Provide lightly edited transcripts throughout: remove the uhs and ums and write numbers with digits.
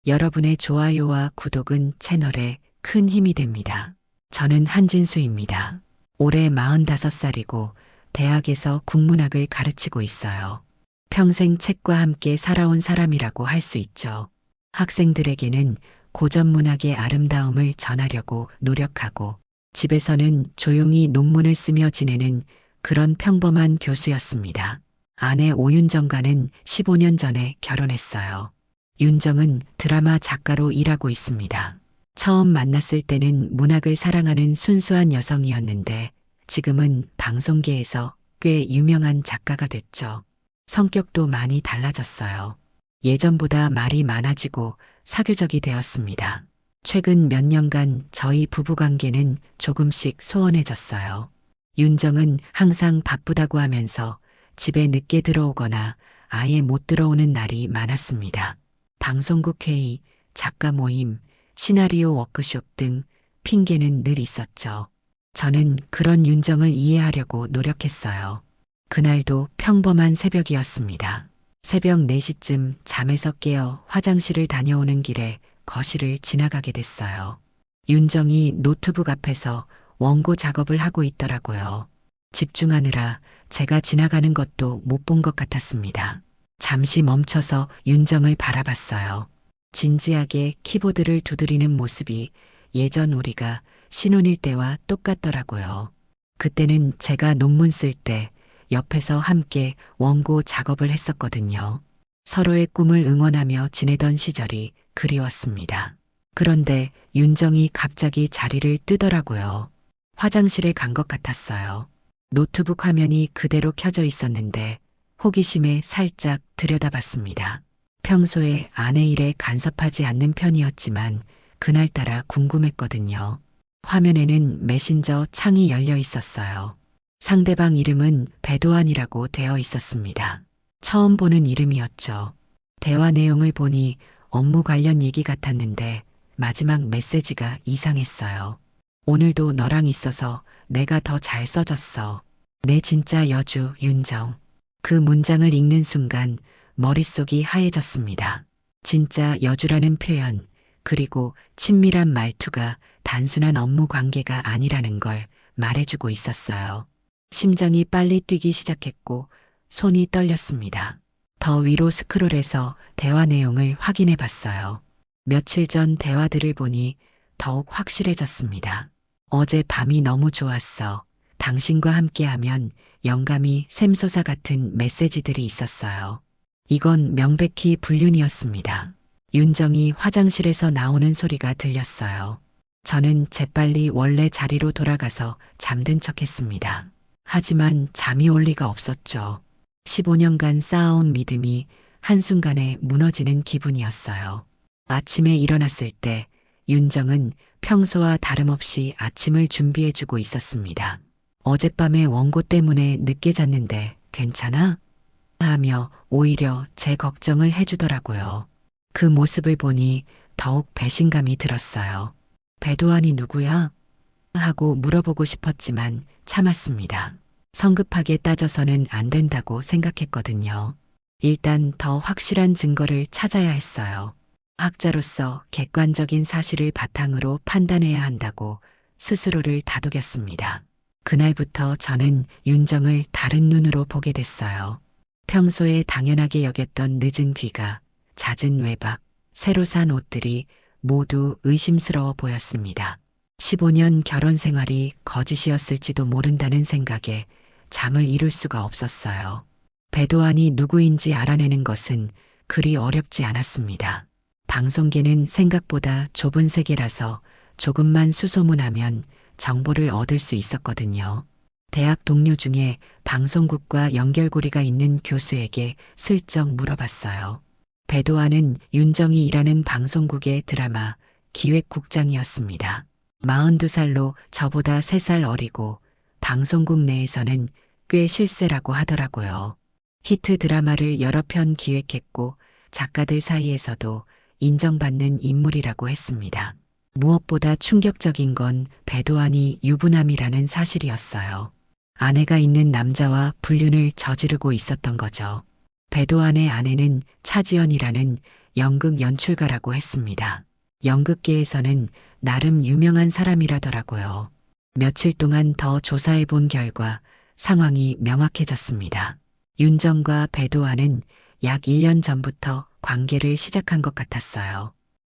여러분의 좋아요와 구독은 채널에 큰 힘이 됩니다. 저는 한진수입니다. 올해 45살이고 대학에서 국문학을 가르치고 있어요. 평생 책과 함께 살아온 사람이라고 할 수 있죠. 학생들에게는 고전 문학의 아름다움을 전하려고 노력하고 집에서는 조용히 논문을 쓰며 지내는 그런 평범한 교수였습니다. 아내 오윤정과는 15년 전에 결혼했어요. 윤정은 드라마 작가로 일하고 있습니다. 처음 만났을 때는 문학을 사랑하는 순수한 여성이었는데 지금은 방송계에서 꽤 유명한 작가가 됐죠. 성격도 많이 달라졌어요. 예전보다 말이 많아지고 사교적이 되었습니다. 최근 몇 년간 저희 부부관계는 조금씩 소원해졌어요. 윤정은 항상 바쁘다고 하면서 집에 늦게 들어오거나 아예 못 들어오는 날이 많았습니다. 방송국 회의, 작가 모임, 시나리오 워크숍 등 핑계는 늘 있었죠. 저는 그런 윤정을 이해하려고 노력했어요. 그날도 평범한 새벽이었습니다. 새벽 4시쯤 잠에서 깨어 화장실을 다녀오는 길에 거실을 지나가게 됐어요. 윤정이 노트북 앞에서 원고 작업을 하고 있더라고요. 집중하느라 제가 지나가는 것도 못 본 것 같았습니다. 잠시 멈춰서 윤정을 바라봤어요. 진지하게 키보드를 두드리는 모습이 예전 우리가 신혼일 때와 똑같더라고요. 그때는 제가 논문 쓸 때 옆에서 함께 원고 작업을 했었거든요. 서로의 꿈을 응원하며 지내던 시절이 그리웠습니다. 그런데 윤정이 갑자기 자리를 뜨더라고요. 화장실에 간 것 같았어요. 노트북 화면이 그대로 켜져 있었는데 호기심에 살짝 들여다봤습니다. 평소에 아내 일에 간섭하지 않는 편이었지만 그날따라 궁금했거든요. 화면에는 메신저 창이 열려 있었어요. 상대방 이름은 배도환이라고 되어 있었습니다. 처음 보는 이름이었죠. 대화 내용을 보니 업무 관련 얘기 같았는데 마지막 메시지가 이상했어요. 오늘도 너랑 있어서 내가 더 잘 써졌어. 내 진짜 여주 윤정. 그 문장을 읽는 순간 머릿속이 하얘졌습니다. 진짜 여주라는 표현, 그리고 친밀한 말투가 단순한 업무 관계가 아니라는 걸 말해주고 있었어요. 심장이 빨리 뛰기 시작했고 손이 떨렸습니다. 더 위로 스크롤해서 대화 내용을 확인해 봤어요. 며칠 전 대화들을 보니 더욱 확실해졌습니다. 어제 밤이 너무 좋았어. 당신과 함께하면 영감이 샘솟아 같은 메시지들이 있었어요. 이건 명백히 불륜이었습니다. 윤정이 화장실에서 나오는 소리가 들렸어요. 저는 재빨리 원래 자리로 돌아가서 잠든 척했습니다. 하지만 잠이 올 리가 없었죠. 15년간 쌓아온 믿음이 한순간에 무너지는 기분이었어요. 아침에 일어났을 때 윤정은 평소와 다름없이 아침을 준비해주고 있었습니다. 어젯밤에 원고 때문에 늦게 잤는데 괜찮아? 하며 오히려 제 걱정을 해주더라고요. 그 모습을 보니 더욱 배신감이 들었어요. 배도환이 누구야? 하고 물어보고 싶었지만 참았습니다. 성급하게 따져서는 안 된다고 생각했거든요. 일단 더 확실한 증거를 찾아야 했어요. 학자로서 객관적인 사실을 바탕으로 판단해야 한다고 스스로를 다독였습니다. 그날부터 저는 윤정을 다른 눈으로 보게 됐어요. 평소에 당연하게 여겼던 늦은 귀가, 잦은 외박, 새로 산 옷들이 모두 의심스러워 보였습니다. 15년 결혼 생활이 거짓이었을지도 모른다는 생각에 잠을 이룰 수가 없었어요. 배도환이 누구인지 알아내는 것은 그리 어렵지 않았습니다. 방송계는 생각보다 좁은 세계라서 조금만 수소문하면 정보를 얻을 수 있었거든요. 대학 동료 중에 방송국과 연결고리가 있는 교수에게 슬쩍 물어봤어요. 배도환은 윤정이 일하는 방송국의 드라마 기획국장이었습니다. 42살로 저보다 3살 어리고 방송국 내에서는 꽤 실세라고 하더라고요. 히트 드라마를 여러 편 기획했고 작가들 사이에서도 인정받는 인물이라고 했습니다. 무엇보다 충격적인 건 배도환이 유부남이라는 사실이었어요. 아내가 있는 남자와 불륜을 저지르고 있었던 거죠. 배도환의 아내는 차지연이라는 연극 연출가라고 했습니다. 연극계에서는 나름 유명한 사람이라더라고요. 며칠 동안 더 조사해 본 결과 상황이 명확해졌습니다. 윤정과 배도환은 약 1년 전부터 관계를 시작한 것 같았어요.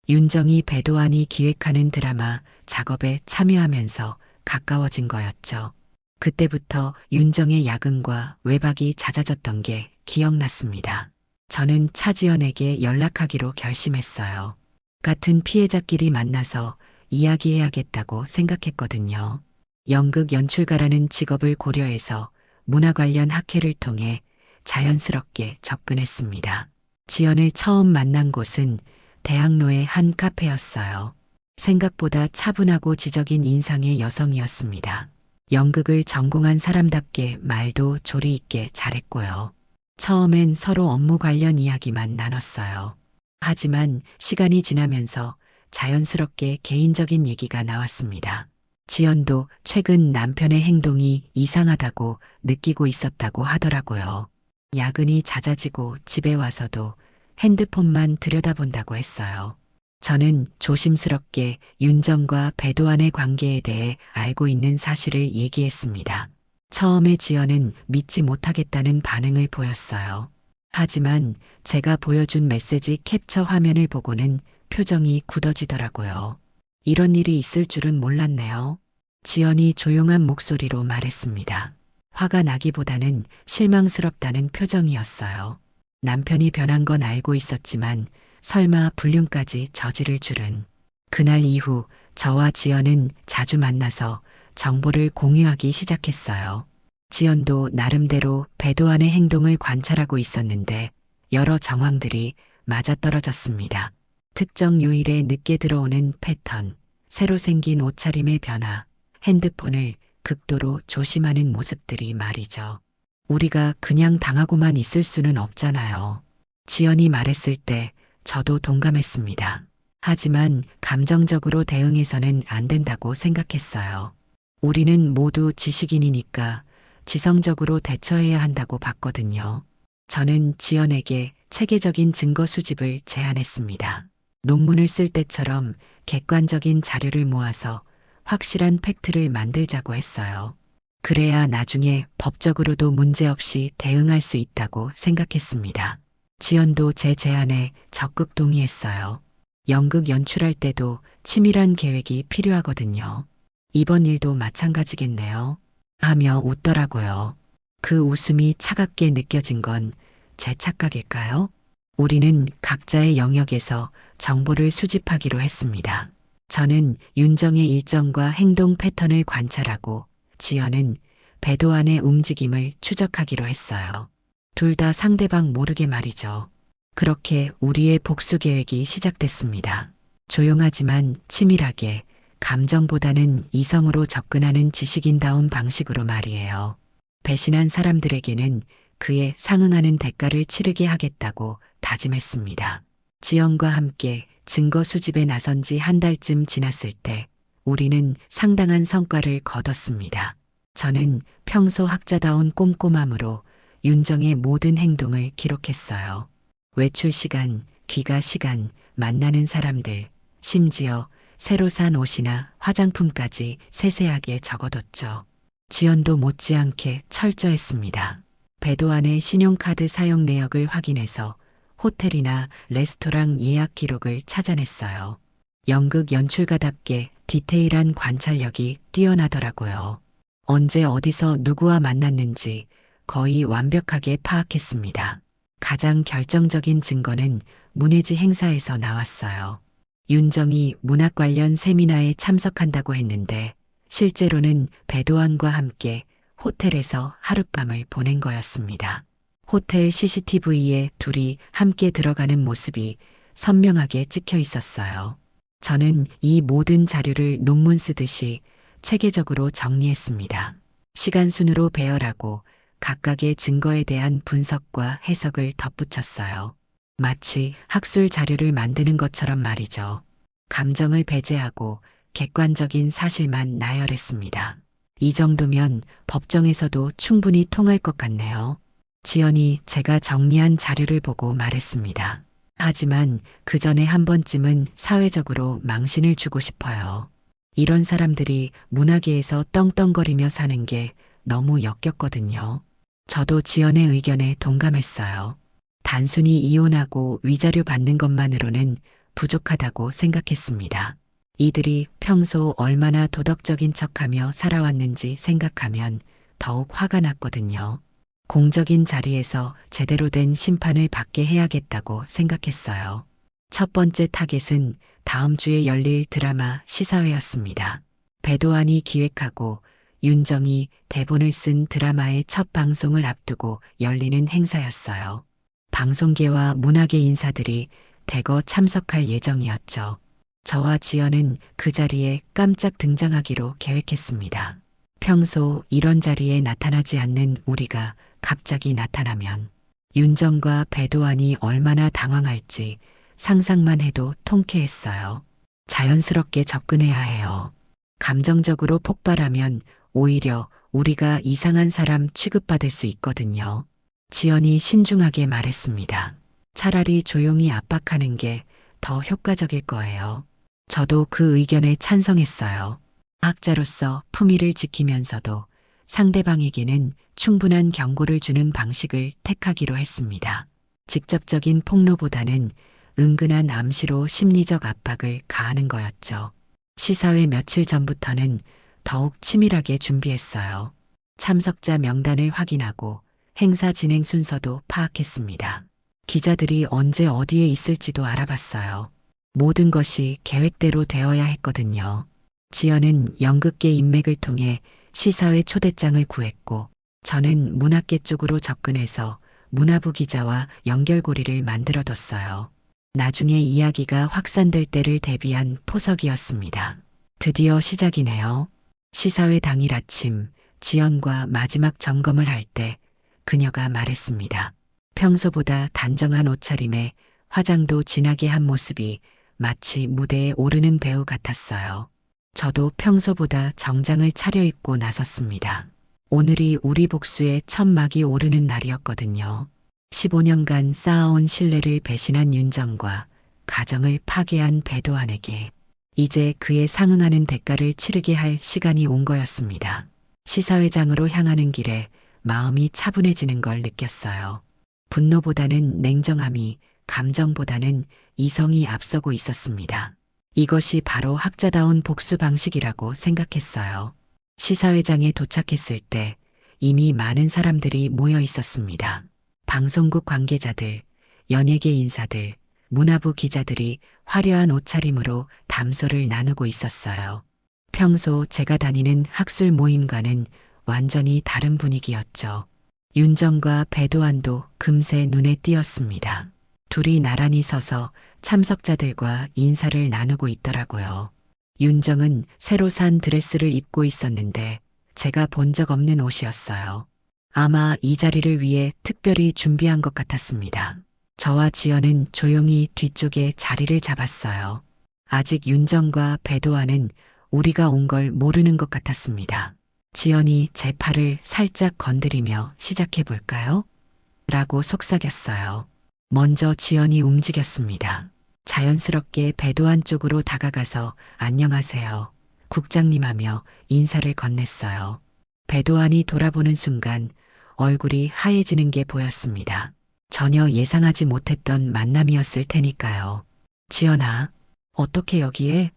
윤정이 배도환이 기획하는 드라마 작업에 참여하면서 가까워진 거였죠. 그때부터 윤정의 야근과 외박이 잦아졌던 게 기억났습니다. 저는 차지연에게 연락하기로 결심했어요. 같은 피해자끼리 만나서 이야기해야겠다고 생각했거든요. 연극 연출가라는 직업을 고려해서 문화 관련 학회를 통해 자연스럽게 접근했습니다. 지연을 처음 만난 곳은 대학로의 한 카페였어요. 생각보다 차분하고 지적인 인상의 여성이었습니다. 연극을 전공한 사람답게 말도 조리 있게 잘했고요. 처음엔 서로 업무 관련 이야기만 나눴어요. 하지만 시간이 지나면서 자연스럽게 개인적인 얘기가 나왔습니다. 지연도 최근 남편의 행동이 이상하다고 느끼고 있었다고 하더라고요. 야근이 잦아지고 집에 와서도 핸드폰만 들여다본다고 했어요. 저는 조심스럽게 윤정과 배도환의 관계에 대해 알고 있는 사실을 얘기했습니다. 처음에 지연은 믿지 못하겠다는 반응을 보였어요. 하지만 제가 보여준 메시지 캡처 화면을 보고는 표정이 굳어지더라고요. 이런 일이 있을 줄은 몰랐네요. 지연이 조용한 목소리로 말했습니다. 화가 나기보다는 실망스럽다는 표정이었어요. 남편이 변한 건 알고 있었지만 설마 불륜까지 저지를 줄은. 그날 이후 저와 지연은 자주 만나서 정보를 공유하기 시작했어요. 지연도 나름대로 배도환의 행동을 관찰하고 있었는데 여러 정황들이 맞아떨어졌습니다. 특정 요일에 늦게 들어오는 패턴, 새로 생긴 옷차림의 변화, 핸드폰을 극도로 조심하는 모습들이 말이죠. 우리가 그냥 당하고만 있을 수는 없잖아요. 지연이 말했을 때 저도 동감했습니다. 하지만 감정적으로 대응해서는 안 된다고 생각했어요. 우리는 모두 지식인이니까 지성적으로 대처해야 한다고 봤거든요. 저는 지연에게 체계적인 증거 수집을 제안했습니다. 논문을 쓸 때처럼 객관적인 자료를 모아서 확실한 팩트를 만들자고 했어요. 그래야 나중에 법적으로도 문제없이 대응할 수 있다고 생각했습니다. 지연도 제 제안에 적극 동의했어요. 연극 연출할 때도 치밀한 계획이 필요하거든요. 이번 일도 마찬가지겠네요. 하며 웃더라고요. 그 웃음이 차갑게 느껴진 건 제 착각일까요? 우리는 각자의 영역에서 정보를 수집하기로 했습니다. 저는 윤정의 일정과 행동 패턴을 관찰하고 지연은 배도환의 움직임을 추적하기로 했어요. 둘 다 상대방 모르게 말이죠. 그렇게 우리의 복수 계획이 시작됐습니다. 조용하지만 치밀하게 감정보다는 이성으로 접근하는 지식인다운 방식으로 말이에요. 배신한 사람들에게는 그에 상응하는 대가를 치르게 하겠다고 다짐했습니다. 지연과 함께 증거 수집에 나선 지 한 달쯤 지났을 때 우리는 상당한 성과를 거뒀습니다. 저는 평소 학자다운 꼼꼼함으로 윤정의 모든 행동을 기록했어요. 외출 시간, 귀가 시간, 만나는 사람들, 심지어 새로 산 옷이나 화장품까지 세세하게 적어뒀죠. 지연도 못지않게 철저했습니다. 배도환의 신용카드 사용 내역을 확인해서 호텔이나 레스토랑 예약 기록을 찾아냈어요. 연극 연출가답게 디테일한 관찰력이 뛰어나더라고요. 언제 어디서 누구와 만났는지 거의 완벽하게 파악했습니다. 가장 결정적인 증거는 문예지 행사에서 나왔어요. 윤정이 문학 관련 세미나에 참석한다고 했는데 실제로는 배도환과 함께 호텔에서 하룻밤을 보낸 거였습니다. 호텔 CCTV에 둘이 함께 들어가는 모습이 선명하게 찍혀 있었어요. 저는 이 모든 자료를 논문 쓰듯이 체계적으로 정리했습니다. 시간 순으로 배열하고 각각의 증거에 대한 분석과 해석을 덧붙였어요. 마치 학술 자료를 만드는 것처럼 말이죠. 감정을 배제하고 객관적인 사실만 나열했습니다. 이 정도면 법정에서도 충분히 통할 것 같네요. 지연이 제가 정리한 자료를 보고 말했습니다. 하지만 그 전에 한 번쯤은 사회적으로 망신을 주고 싶어요. 이런 사람들이 문화계에서 떵떵거리며 사는 게 너무 역겹거든요. 저도 지연의 의견에 동감했어요. 단순히 이혼하고 위자료 받는 것만으로는 부족하다고 생각했습니다. 이들이 평소 얼마나 도덕적인 척하며 살아왔는지 생각하면 더욱 화가 났거든요. 공적인 자리에서 제대로 된 심판을 받게 해야겠다고 생각했어요. 첫 번째 타겟은 다음 주에 열릴 드라마 시사회였습니다. 배도환이 기획하고 윤정이 대본을 쓴 드라마의 첫 방송을 앞두고 열리는 행사였어요. 방송계와 문화계 인사들이 대거 참석할 예정이었죠. 저와 지연은 그 자리에 깜짝 등장하기로 계획했습니다. 평소 이런 자리에 나타나지 않는 우리가 갑자기 나타나면 윤정과 배도환이 얼마나 당황할지 상상만 해도 통쾌했어요. 자연스럽게 접근해야 해요. 감정적으로 폭발하면 오히려 우리가 이상한 사람 취급받을 수 있거든요. 지연이 신중하게 말했습니다. 차라리 조용히 압박하는 게 더 효과적일 거예요. 저도 그 의견에 찬성했어요. 학자로서 품위를 지키면서도 상대방에게는 충분한 경고를 주는 방식을 택하기로 했습니다. 직접적인 폭로보다는 은근한 암시로 심리적 압박을 가하는 거였죠. 시사회 며칠 전부터는 더욱 치밀하게 준비했어요. 참석자 명단을 확인하고 행사 진행 순서도 파악했습니다. 기자들이 언제 어디에 있을지도 알아봤어요. 모든 것이 계획대로 되어야 했거든요. 지연은 연극계 인맥을 통해 시사회 초대장을 구했고 저는 문학계 쪽으로 접근해서 문화부 기자와 연결고리를 만들어뒀어요. 나중에 이야기가 확산될 때를 대비한 포석이었습니다. 드디어 시작이네요. 시사회 당일 아침 지연과 마지막 점검을 할 때 그녀가 말했습니다. 평소보다 단정한 옷차림에 화장도 진하게 한 모습이 마치 무대에 오르는 배우 같았어요. 저도 평소보다 정장을 차려입고 나섰습니다. 오늘이 우리 복수의 첫 막이 오르는 날이었거든요. 15년간 쌓아온 신뢰를 배신한 윤정과 가정을 파괴한 배도환에게 이제 그에 상응하는 대가를 치르게 할 시간이 온 거였습니다. 시사회장으로 향하는 길에 마음이 차분해지는 걸 느꼈어요. 분노보다는 냉정함이, 감정보다는 이성이 앞서고 있었습니다. 이것이 바로 학자다운 복수 방식이라고 생각했어요. 시사회장에 도착했을 때 이미 많은 사람들이 모여 있었습니다. 방송국 관계자들, 연예계 인사들, 문화부 기자들이 화려한 옷차림으로 담소를 나누고 있었어요. 평소 제가 다니는 학술 모임과는 완전히 다른 분위기였죠. 윤정과 배도환도 금세 눈에 띄었습니다. 둘이 나란히 서서 참석자들과 인사를 나누고 있더라고요. 윤정은 새로 산 드레스를 입고 있었는데 제가 본 적 없는 옷이었어요. 아마 이 자리를 위해 특별히 준비한 것 같았습니다. 저와 지연은 조용히 뒤쪽에 자리를 잡았어요. 아직 윤정과 배도환은 우리가 온 걸 모르는 것 같았습니다. 지연이 제 팔을 살짝 건드리며 시작해 볼까요? 라고 속삭였어요. 먼저 지연이 움직였습니다. 자연스럽게 배도환 쪽으로 다가가서 안녕하세요. 국장님 하며 인사를 건넸어요. 배도환이 돌아보는 순간 얼굴이 하얘지는 게 보였습니다. 전혀 예상하지 못했던 만남이었을 테니까요. 지연아, 어떻게 여기에?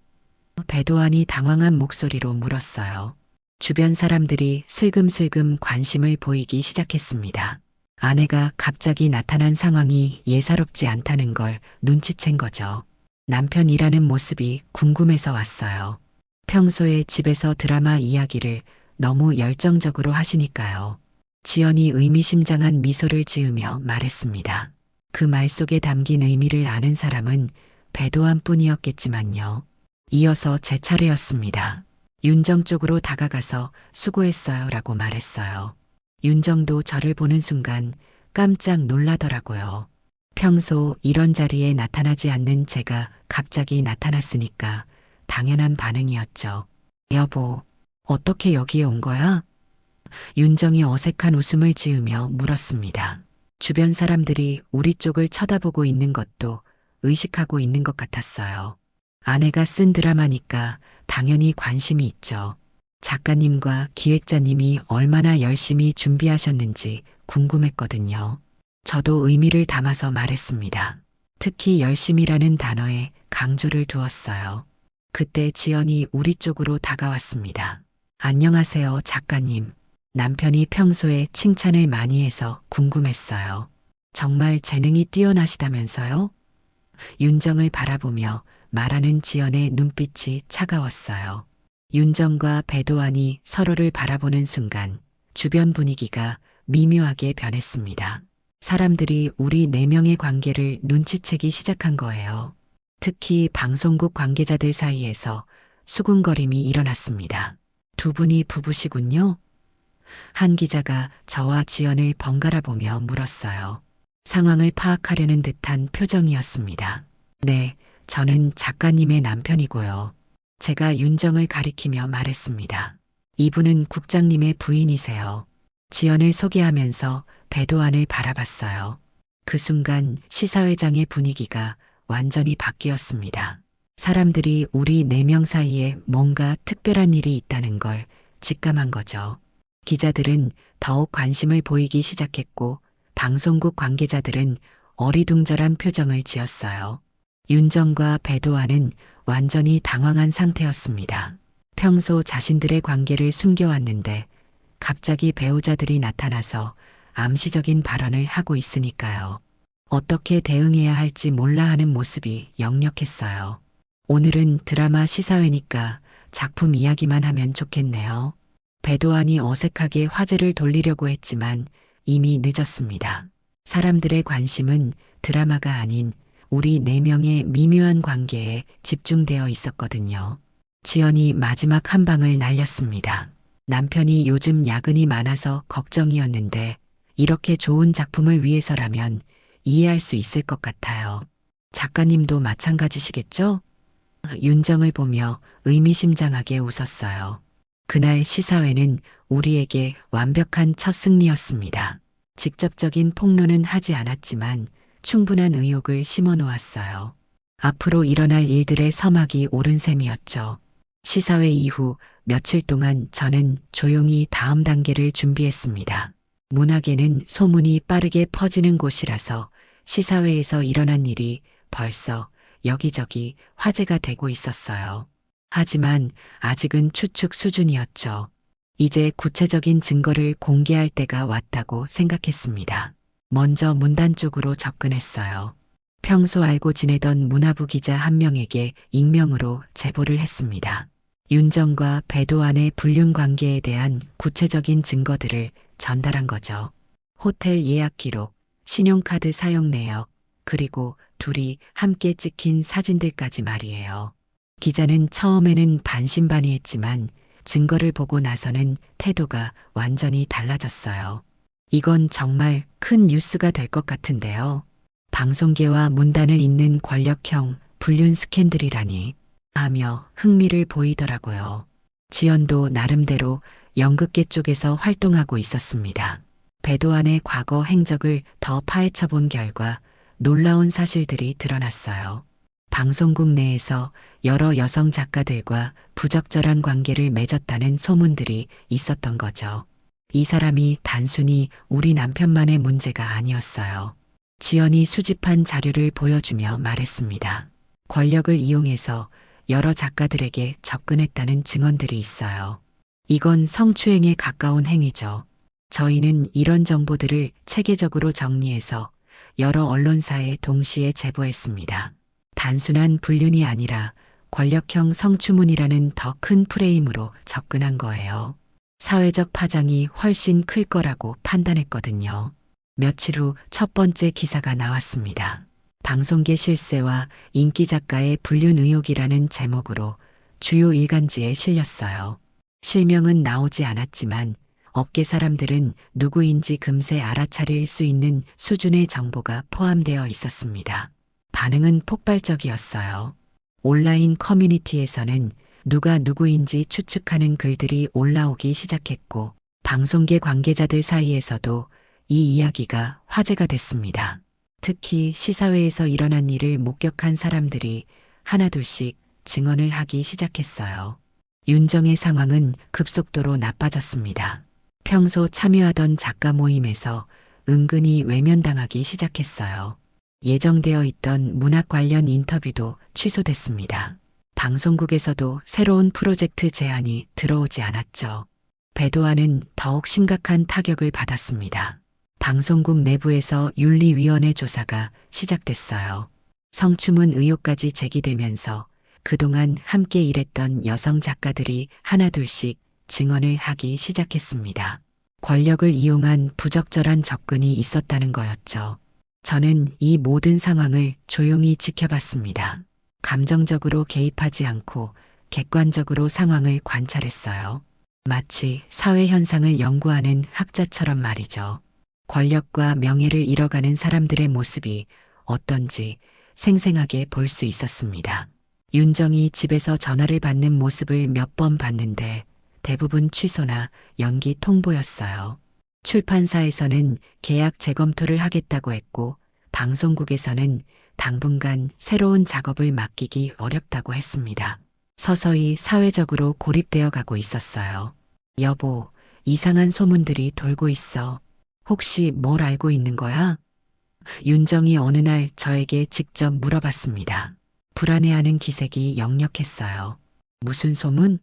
배도환이 당황한 목소리로 물었어요. 주변 사람들이 슬금슬금 관심을 보이기 시작했습니다. 아내가 갑자기 나타난 상황이 예사롭지 않다는 걸 눈치챈 거죠. 남편 일하는 모습이 궁금해서 왔어요. 평소에 집에서 드라마 이야기를 너무 열정적으로 하시니까요. 지연이 의미심장한 미소를 지으며 말했습니다. 그 말 속에 담긴 의미를 아는 사람은 배도환 뿐이었겠지만요. 이어서 제 차례였습니다. 윤정 쪽으로 다가가서 수고했어요 라고 말했어요. 윤정도 저를 보는 순간 깜짝 놀라더라고요. 평소 이런 자리에 나타나지 않는 제가 갑자기 나타났으니까 당연한 반응이었죠. 여보, 어떻게 여기에 온 거야? 윤정이 어색한 웃음을 지으며 물었습니다. 주변 사람들이 우리 쪽을 쳐다보고 있는 것도 의식하고 있는 것 같았어요. 아내가 쓴 드라마니까 당연히 관심이 있죠. 작가님과 기획자님이 얼마나 열심히 준비하셨는지 궁금했거든요. 저도 의미를 담아서 말했습니다. 특히 열심이라는 단어에 강조를 두었어요. 그때 지연이 우리 쪽으로 다가왔습니다. 안녕하세요, 작가님. 남편이 평소에 칭찬을 많이 해서 궁금했어요. 정말 재능이 뛰어나시다면서요? 윤정을 바라보며 말하는 지연의 눈빛이 차가웠어요. 윤정과 배도환이 서로를 바라보는 순간 주변 분위기가 미묘하게 변했습니다. 사람들이 우리 네 명의 관계를 눈치채기 시작한 거예요. 특히 방송국 관계자들 사이에서 수군거림이 일어났습니다. 두 분이 부부시군요? 한 기자가 저와 지연을 번갈아 보며 물었어요. 상황을 파악하려는 듯한 표정이었습니다. 네, 저는 작가님의 남편이고요. 제가 윤정을 가리키며 말했습니다. 이분은 국장님의 부인이세요. 지연을 소개하면서 배도환을 바라봤어요. 그 순간 시사회장의 분위기가 완전히 바뀌었습니다. 사람들이 우리 네 명 사이에 뭔가 특별한 일이 있다는 걸 직감한 거죠. 기자들은 더욱 관심을 보이기 시작했고 방송국 관계자들은 어리둥절한 표정을 지었어요. 윤정과 배도환은 완전히 당황한 상태였습니다. 평소 자신들의 관계를 숨겨왔는데 갑자기 배우자들이 나타나서 암시적인 발언을 하고 있으니까요. 어떻게 대응해야 할지 몰라 하는 모습이 역력했어요. 오늘은 드라마 시사회니까 작품 이야기만 하면 좋겠네요. 배도환이 어색하게 화제를 돌리려고 했지만 이미 늦었습니다. 사람들의 관심은 드라마가 아닌 우리 네 명의 미묘한 관계에 집중되어 있었거든요. 지연이 마지막 한 방을 날렸습니다. 남편이 요즘 야근이 많아서 걱정이었는데 이렇게 좋은 작품을 위해서라면 이해할 수 있을 것 같아요. 작가님도 마찬가지시겠죠? 윤정을 보며 의미심장하게 웃었어요. 그날 시사회는 우리에게 완벽한 첫 승리였습니다. 직접적인 폭로는 하지 않았지만 충분한 의욕을 심어 놓았어요. 앞으로 일어날 일들의 서막이 오른 셈이었죠. 시사회 이후 며칠 동안 저는 조용히 다음 단계를 준비했습니다. 문학에는 소문이 빠르게 퍼지는 곳이라서 시사회에서 일어난 일이 벌써 여기저기 화제가 되고 있었어요. 하지만 아직은 추측 수준이었죠. 이제 구체적인 증거를 공개할 때가 왔다고 생각했습니다. 먼저 문단 쪽으로 접근했어요. 평소 알고 지내던 문화부 기자 한 명에게 익명으로 제보를 했습니다. 윤정과 배도환의 불륜 관계에 대한 구체적인 증거들을 전달한 거죠. 호텔 예약 기록, 신용카드 사용 내역, 그리고 둘이 함께 찍힌 사진들까지 말이에요. 기자는 처음에는 반신반의했지만 증거를 보고 나서는 태도가 완전히 달라졌어요. 이건 정말 큰 뉴스가 될 것 같은데요. 방송계와 문단을 잇는 권력형 불륜 스캔들이라니 하며 흥미를 보이더라고요. 지연도 나름대로 연극계 쪽에서 활동하고 있었습니다. 배도환의 과거 행적을 더 파헤쳐 본 결과 놀라운 사실들이 드러났어요. 방송국 내에서 여러 여성 작가들과 부적절한 관계를 맺었다는 소문들이 있었던 거죠. 이 사람이 단순히 우리 남편만의 문제가 아니었어요. 지연이 수집한 자료를 보여주며 말했습니다. 권력을 이용해서 여러 작가들에게 접근했다는 증언들이 있어요. 이건 성추행에 가까운 행위죠. 저희는 이런 정보들을 체계적으로 정리해서 여러 언론사에 동시에 제보했습니다. 단순한 불륜이 아니라 권력형 성추문이라는 더 큰 프레임으로 접근한 거예요. 사회적 파장이 훨씬 클 거라고 판단했거든요. 며칠 후 첫 번째 기사가 나왔습니다. 방송계 실세와 인기 작가의 불륜 의혹이라는 제목으로 주요 일간지에 실렸어요. 실명은 나오지 않았지만 업계 사람들은 누구인지 금세 알아차릴 수 있는 수준의 정보가 포함되어 있었습니다. 반응은 폭발적이었어요. 온라인 커뮤니티에서는 누가 누구인지 추측하는 글들이 올라오기 시작했고 방송계 관계자들 사이에서도 이 이야기가 화제가 됐습니다. 특히 시사회에서 일어난 일을 목격한 사람들이 하나둘씩 증언을 하기 시작했어요. 윤정의 상황은 급속도로 나빠졌습니다. 평소 참여하던 작가 모임에서 은근히 외면당하기 시작했어요. 예정되어 있던 문학 관련 인터뷰도 취소됐습니다. 방송국에서도 새로운 프로젝트 제안이 들어오지 않았죠. 배도환은 더욱 심각한 타격을 받았습니다. 방송국 내부에서 윤리위원회 조사가 시작됐어요. 성추문 의혹까지 제기되면서 그동안 함께 일했던 여성 작가들이 하나둘씩 증언을 하기 시작했습니다. 권력을 이용한 부적절한 접근이 있었다는 거였죠. 저는 이 모든 상황을 조용히 지켜봤습니다. 감정적으로 개입하지 않고 객관적으로 상황을 관찰했어요. 마치 사회 현상을 연구하는 학자처럼 말이죠. 권력과 명예를 잃어가는 사람들의 모습이 어떤지 생생하게 볼 수 있었습니다. 윤정이 집에서 전화를 받는 모습을 몇 번 봤는데 대부분 취소나 연기 통보였어요. 출판사에서는 계약 재검토를 하겠다고 했고 방송국에서는 당분간 새로운 작업을 맡기기 어렵다고 했습니다. 서서히 사회적으로 고립되어 가고 있었어요. 여보, 이상한 소문들이 돌고 있어. 혹시 뭘 알고 있는 거야? 윤정이 어느 날 저에게 직접 물어봤습니다. 불안해하는 기색이 역력했어요. 무슨 소문?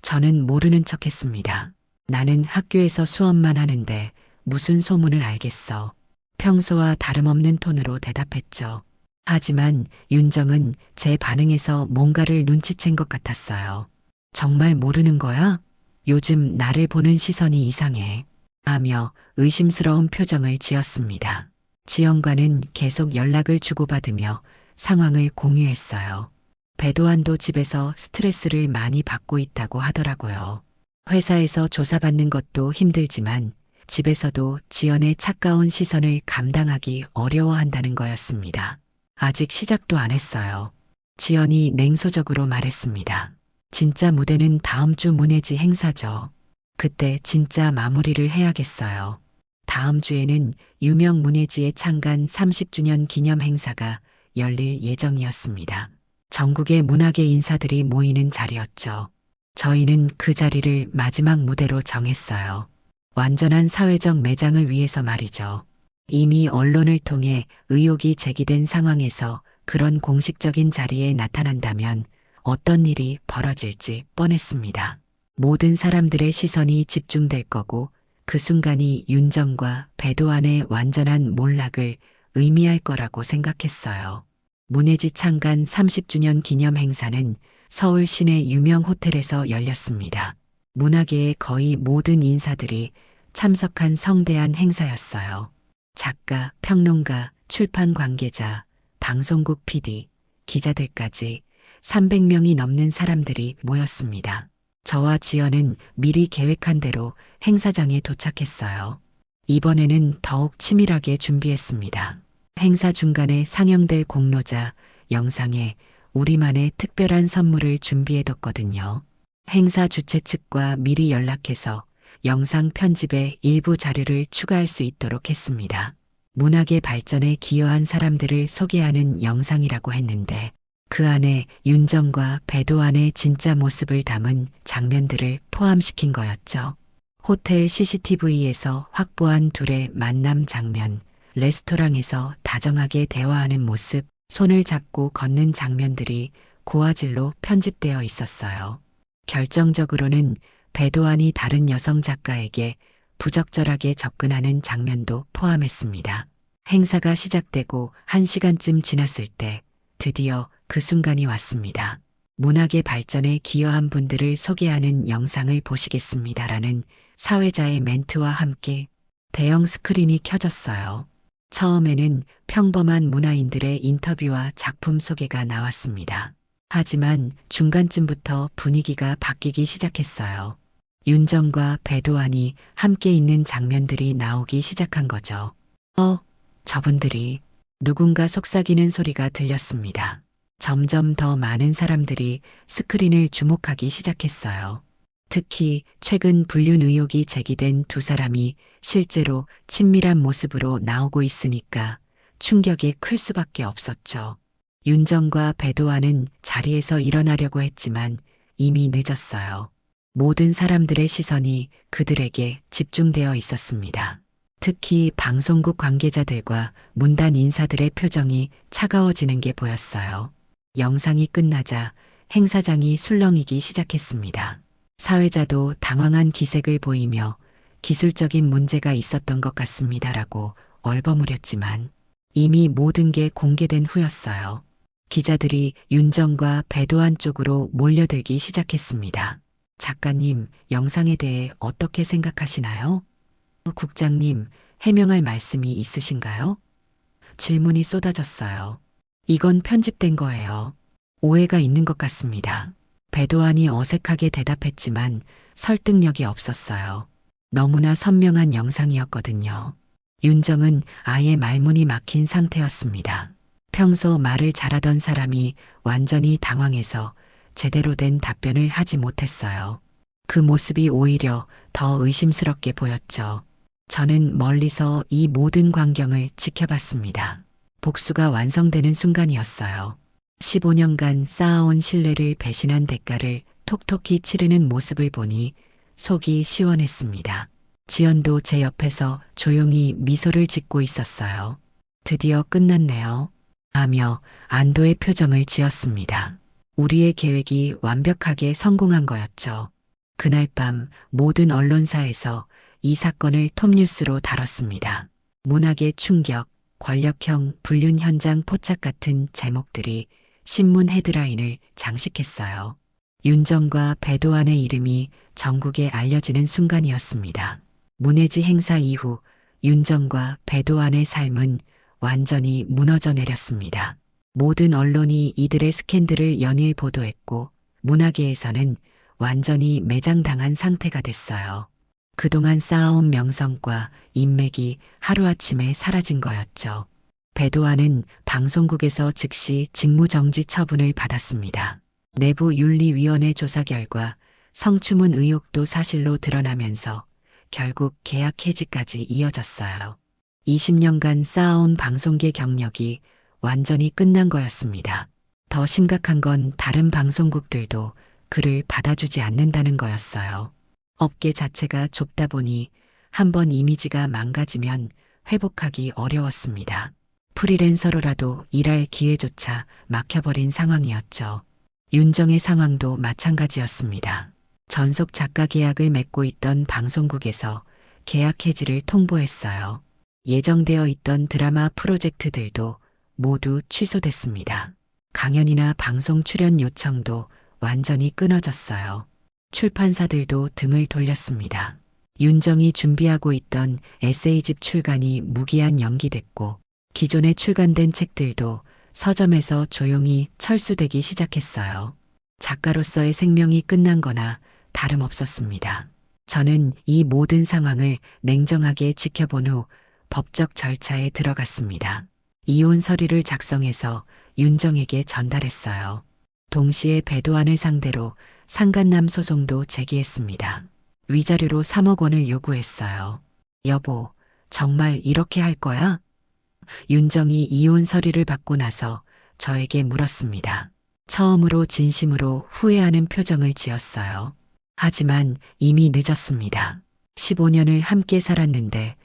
저는 모르는 척 했습니다. 나는 학교에서 수업만 하는데 무슨 소문을 알겠어. 평소와 다름없는 톤으로 대답했죠. 하지만 윤정은 제 반응에서 뭔가를 눈치챈 것 같았어요. 정말 모르는 거야? 요즘 나를 보는 시선이 이상해. 하며 의심스러운 표정을 지었습니다. 지영과는 계속 연락을 주고받으며 상황을 공유했어요. 배도환도 집에서 스트레스를 많이 받고 있다고 하더라고요. 회사에서 조사받는 것도 힘들지만 집에서도 지연의 차가운 시선을 감당하기 어려워한다는 거였습니다. 아직 시작도 안 했어요. 지연이 냉소적으로 말했습니다. 진짜 무대는 다음 주 문예지 행사죠. 그때 진짜 마무리를 해야겠어요. 다음 주에는 유명 문예지의 창간 30주년 기념 행사가 열릴 예정이었습니다. 전국의 문학의 인사들이 모이는 자리였죠. 저희는 그 자리를 마지막 무대로 정했어요. 완전한 사회적 매장을 위해서 말이죠. 이미 언론을 통해 의혹이 제기된 상황에서 그런 공식적인 자리에 나타난다면 어떤 일이 벌어질지 뻔했습니다. 모든 사람들의 시선이 집중될 거고 그 순간이 윤정과 배도환의 완전한 몰락을 의미할 거라고 생각했어요. 문예지 창간 30주년 기념 행사는 서울 시내 유명 호텔에서 열렸습니다. 문화계의 거의 모든 인사들이 참석한 성대한 행사였어요. 작가, 평론가, 출판 관계자, 방송국 PD, 기자들까지 300명이 넘는 사람들이 모였습니다. 저와 지연은 미리 계획한 대로 행사장에 도착했어요. 이번에는 더욱 치밀하게 준비했습니다. 행사 중간에 상영될 공로자 영상에 우리만의 특별한 선물을 준비해뒀거든요. 행사 주최 측과 미리 연락해서 영상 편집에 일부 자료를 추가할 수 있도록 했습니다. 문학의 발전에 기여한 사람들을 소개하는 영상이라고 했는데 그 안에 윤정과 배도환의 진짜 모습을 담은 장면들을 포함시킨 거였죠. 호텔 CCTV에서 확보한 둘의 만남 장면, 레스토랑에서 다정하게 대화하는 모습, 손을 잡고 걷는 장면들이 고화질로 편집되어 있었어요. 결정적으로는 배도환이 다른 여성 작가에게 부적절하게 접근하는 장면도 포함했습니다. 행사가 시작되고 1시간쯤 지났을 때 드디어 그 순간이 왔습니다. 문학의 발전에 기여한 분들을 소개하는 영상을 보시겠습니다라는 사회자의 멘트와 함께 대형 스크린이 켜졌어요. 처음에는 평범한 문화인들의 인터뷰와 작품 소개가 나왔습니다. 하지만 중간쯤부터 분위기가 바뀌기 시작했어요. 윤정과 배도환이 함께 있는 장면들이 나오기 시작한 거죠. 저분들이 누군가 속삭이는 소리가 들렸습니다. 점점 더 많은 사람들이 스크린을 주목하기 시작했어요. 특히 최근 불륜 의혹이 제기된 두 사람이 실제로 친밀한 모습으로 나오고 있으니까 충격이 클 수밖에 없었죠. 윤정과 배도환은 자리에서 일어나려고 했지만 이미 늦었어요. 모든 사람들의 시선이 그들에게 집중되어 있었습니다. 특히 방송국 관계자들과 문단 인사들의 표정이 차가워지는 게 보였어요. 영상이 끝나자 행사장이 술렁이기 시작했습니다. 사회자도 당황한 기색을 보이며 기술적인 문제가 있었던 것 같습니다라고 얼버무렸지만 이미 모든 게 공개된 후였어요. 기자들이 윤정과 배도환 쪽으로 몰려들기 시작했습니다. 작가님, 영상에 대해 어떻게 생각하시나요? 국장님, 해명할 말씀이 있으신가요? 질문이 쏟아졌어요. 이건 편집된 거예요. 오해가 있는 것 같습니다. 배도환이 어색하게 대답했지만 설득력이 없었어요. 너무나 선명한 영상이었거든요. 윤정은 아예 말문이 막힌 상태였습니다. 평소 말을 잘하던 사람이 완전히 당황해서 제대로 된 답변을 하지 못했어요. 그 모습이 오히려 더 의심스럽게 보였죠. 저는 멀리서 이 모든 광경을 지켜봤습니다. 복수가 완성되는 순간이었어요. 15년간 쌓아온 신뢰를 배신한 대가를 톡톡히 치르는 모습을 보니 속이 시원했습니다. 지연도 제 옆에서 조용히 미소를 짓고 있었어요. 드디어 끝났네요. 하며 안도의 표정을 지었습니다. 우리의 계획이 완벽하게 성공한 거였죠. 그날 밤 모든 언론사에서 이 사건을 톱뉴스로 다뤘습니다. 문학의 충격, 권력형 불륜 현장 포착 같은 제목들이 신문 헤드라인을 장식했어요. 윤정과 배도환의 이름이 전국에 알려지는 순간이었습니다. 문해지 행사 이후 윤정과 배도환의 삶은 완전히 무너져 내렸습니다. 모든 언론이 이들의 스캔들을 연일 보도했고 문화계에서는 완전히 매장당한 상태가 됐어요. 그동안 쌓아온 명성과 인맥이 하루아침에 사라진 거였죠. 배도환은 방송국에서 즉시 직무정지 처분을 받았습니다. 내부윤리위원회 조사 결과 성추문 의혹도 사실로 드러나면서 결국 계약 해지까지 이어졌어요. 20년간 쌓아온 방송계 경력이 완전히 끝난 거였습니다. 더 심각한 건 다른 방송국들도 그를 받아주지 않는다는 거였어요. 업계 자체가 좁다 보니 한번 이미지가 망가지면 회복하기 어려웠습니다. 프리랜서로라도 일할 기회조차 막혀버린 상황이었죠. 윤정의 상황도 마찬가지였습니다. 전속 작가 계약을 맺고 있던 방송국에서 계약 해지를 통보했어요. 예정되어 있던 드라마 프로젝트들도 모두 취소됐습니다. 강연이나 방송 출연 요청도 완전히 끊어졌어요. 출판사들도 등을 돌렸습니다. 윤정이 준비하고 있던 에세이집 출간이 무기한 연기됐고 기존에 출간된 책들도 서점에서 조용히 철수되기 시작했어요. 작가로서의 생명이 끝난 거나 다름없었습니다. 저는 이 모든 상황을 냉정하게 지켜본 후 법적 절차에 들어갔습니다. 이혼 서류를 작성해서 윤정에게 전달했어요. 동시에 배도환을 상대로 상간남 소송도 제기했습니다. 위자료로 3억 원을 요구했어요. 여보, 정말 이렇게 할 거야? 윤정이 이혼 서류를 받고 나서 저에게 물었습니다. 처음으로 진심으로 후회하는 표정을 지었어요. 하지만 이미 늦었습니다. 15년을 함께 살았는데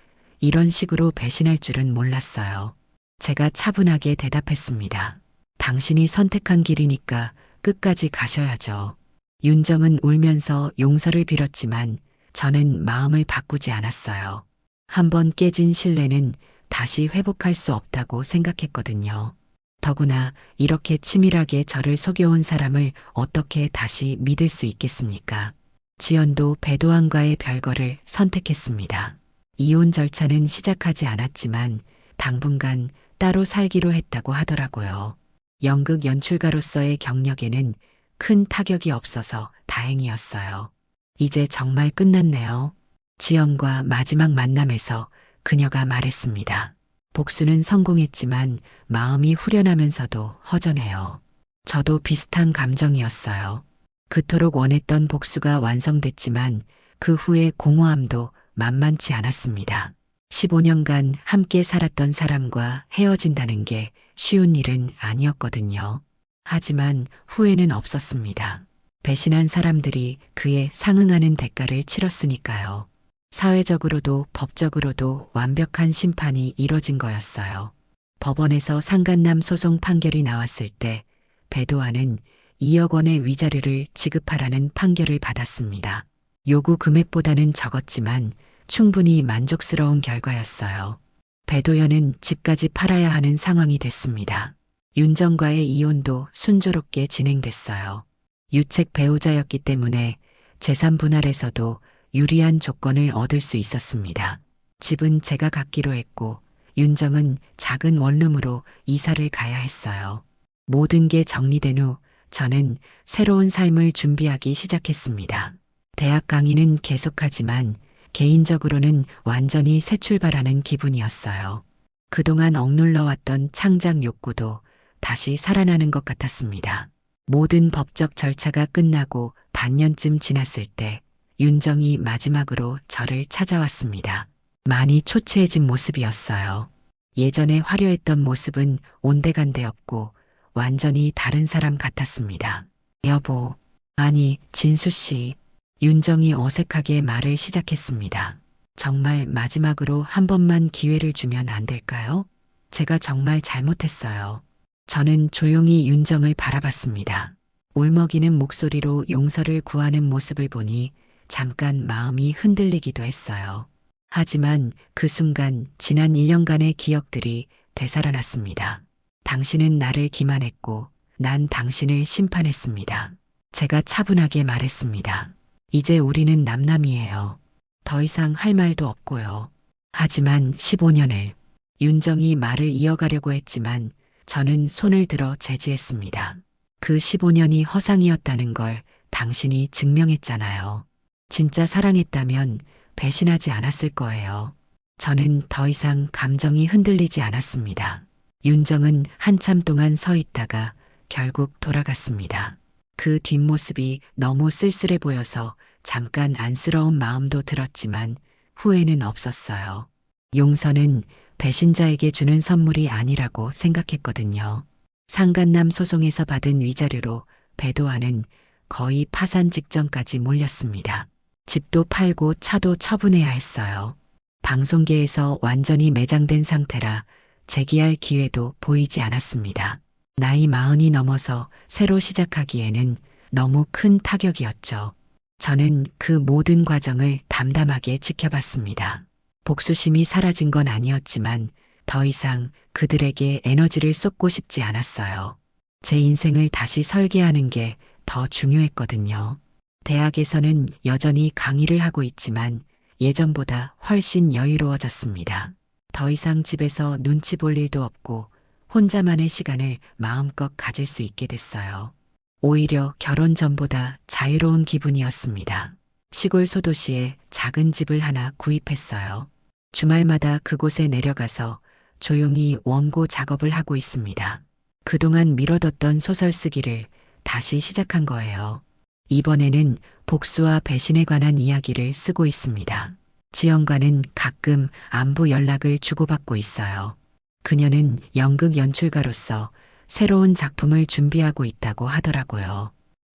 이런 식으로 배신할 줄은 몰랐어요. 제가 차분하게 대답했습니다. 당신이 선택한 길이니까 끝까지 가셔야죠. 윤정은 울면서 용서를 빌었지만 저는 마음을 바꾸지 않았어요. 한번 깨진 신뢰는 다시 회복할 수 없다고 생각했거든요. 더구나 이렇게 치밀하게 저를 속여온 사람을 어떻게 다시 믿을 수 있겠습니까? 지연도 배도환과의 별거를 선택했습니다. 이혼 절차는 시작하지 않았지만 당분간 따로 살기로 했다고 하더라고요. 연극 연출가로서의 경력에는 큰 타격이 없어서 다행이었어요. 이제 정말 끝났네요. 지연과 마지막 만남에서 그녀가 말했습니다. 복수는 성공했지만 마음이 후련하면서도 허전해요. 저도 비슷한 감정이었어요. 그토록 원했던 복수가 완성됐지만 그 후의 공허함도 만만치 않았습니다. 15년간 함께 살았던 사람과 헤어진다는 게 쉬운 일은 아니었거든요. 하지만 후회는 없었습니다. 배신한 사람들이 그에 상응하는 대가를 치렀으니까요. 사회적으로도 법적으로도 완벽한 심판이 이뤄진 거였어요. 법원에서 상간남 소송 판결이 나왔을 때 배도환은 2억 원의 위자료를 지급하라는 판결을 받았습니다. 요구 금액보다는 적었지만 충분히 만족스러운 결과였어요. 배도연은 집까지 팔아야 하는 상황이 됐습니다. 윤정과의 이혼도 순조롭게 진행됐어요. 유책 배우자였기 때문에 재산 분할에서도 유리한 조건을 얻을 수 있었습니다. 집은 제가 갖기로 했고 윤정은 작은 원룸으로 이사를 가야 했어요. 모든 게 정리된 후 저는 새로운 삶을 준비하기 시작했습니다. 대학 강의는 계속하지만 개인적으로는 완전히 새 출발하는 기분이었어요. 그동안 억눌러왔던 창작 욕구도 다시 살아나는 것 같았습니다. 모든 법적 절차가 끝나고 반년쯤 지났을 때 윤정이 마지막으로 저를 찾아왔습니다. 많이 초췌해진 모습이었어요. 예전에 화려했던 모습은 온데간데 없고 완전히 다른 사람 같았습니다. 여보, 아니, 진수 씨. 윤정이 어색하게 말을 시작했습니다. 정말 마지막으로 한 번만 기회를 주면 안 될까요? 제가 정말 잘못했어요. 저는 조용히 윤정을 바라봤습니다. 울먹이는 목소리로 용서를 구하는 모습을 보니 잠깐 마음이 흔들리기도 했어요. 하지만 그 순간 지난 1년간의 기억들이 되살아났습니다. 당신은 나를 기만했고 난 당신을 심판했습니다. 제가 차분하게 말했습니다. 이제 우리는 남남이에요. 더 이상 할 말도 없고요. 하지만 15년을 윤정이 말을 이어가려고 했지만 저는 손을 들어 제지했습니다. 그 15년이 허상이었다는 걸 당신이 증명했잖아요. 진짜 사랑했다면 배신하지 않았을 거예요. 저는 더 이상 감정이 흔들리지 않았습니다. 윤정은 한참 동안 서 있다가 결국 돌아갔습니다. 그 뒷모습이 너무 쓸쓸해 보여서 잠깐 안쓰러운 마음도 들었지만 후회는 없었어요. 용서는 배신자에게 주는 선물이 아니라고 생각했거든요. 상간남 소송에서 받은 위자료로 배도환은 거의 파산 직전까지 몰렸습니다. 집도 팔고 차도 처분해야 했어요. 방송계에서 완전히 매장된 상태라 재기할 기회도 보이지 않았습니다. 나이 40이 넘어서 새로 시작하기에는 너무 큰 타격이었죠. 저는 그 모든 과정을 담담하게 지켜봤습니다. 복수심이 사라진 건 아니었지만 더 이상 그들에게 에너지를 쏟고 싶지 않았어요. 제 인생을 다시 설계하는 게 더 중요했거든요. 대학에서는 여전히 강의를 하고 있지만 예전보다 훨씬 여유로워졌습니다. 더 이상 집에서 눈치 볼 일도 없고 혼자만의 시간을 마음껏 가질 수 있게 됐어요. 오히려 결혼 전보다 자유로운 기분이었습니다. 시골 소도시에 작은 집을 하나 구입했어요. 주말마다 그곳에 내려가서 조용히 원고 작업을 하고 있습니다. 그동안 미뤄뒀던 소설 쓰기를 다시 시작한 거예요. 이번에는 복수와 배신에 관한 이야기를 쓰고 있습니다. 지영과는 가끔 안부 연락을 주고받고 있어요. 그녀는 연극 연출가로서 새로운 작품을 준비하고 있다고 하더라고요.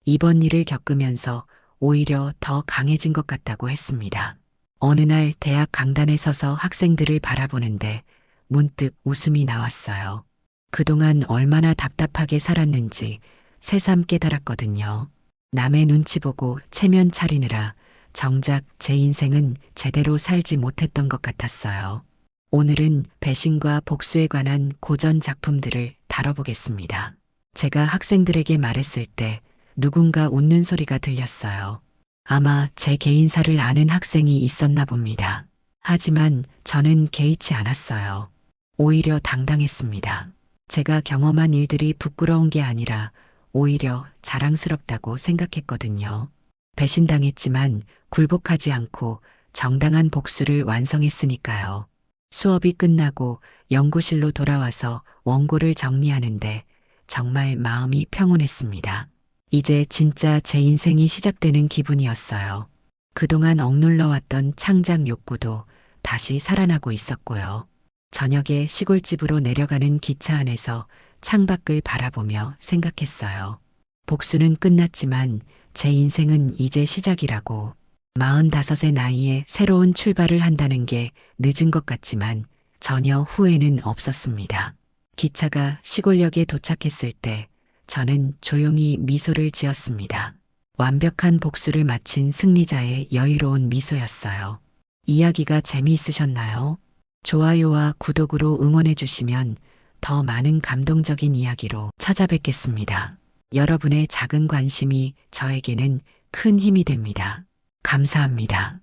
이번 일을 겪으면서 오히려 더 강해진 것 같다고 했습니다. 어느 날 대학 강단에 서서 학생들을 바라보는데 문득 웃음이 나왔어요. 그동안 얼마나 답답하게 살았는지 새삼 깨달았거든요. 남의 눈치 보고 체면 차리느라 정작 제 인생은 제대로 살지 못했던 것 같았어요. 오늘은 배신과 복수에 관한 고전 작품들을 다뤄보겠습니다. 제가 학생들에게 말했을 때 누군가 웃는 소리가 들렸어요. 아마 제 개인사를 아는 학생이 있었나 봅니다. 하지만 저는 개의치 않았어요. 오히려 당당했습니다. 제가 경험한 일들이 부끄러운 게 아니라 오히려 자랑스럽다고 생각했거든요. 배신당했지만 굴복하지 않고 정당한 복수를 완성했으니까요. 수업이 끝나고 연구실로 돌아와서 원고를 정리하는데 정말 마음이 평온했습니다. 이제 진짜 제 인생이 시작되는 기분이었어요. 그동안 억눌러왔던 창작 욕구도 다시 살아나고 있었고요. 저녁에 시골집으로 내려가는 기차 안에서 창밖을 바라보며 생각했어요. 복수는 끝났지만 제 인생은 이제 시작이라고. 45의 나이에 새로운 출발을 한다는 게 늦은 것 같지만 전혀 후회는 없었습니다. 기차가 시골역에 도착했을 때 저는 조용히 미소를 지었습니다. 완벽한 복수를 마친 승리자의 여유로운 미소였어요. 이야기가 재미있으셨나요? 좋아요와 구독으로 응원해 주시면 더 많은 감동적인 이야기로 찾아뵙겠습니다. 여러분의 작은 관심이 저에게는 큰 힘이 됩니다. 감사합니다.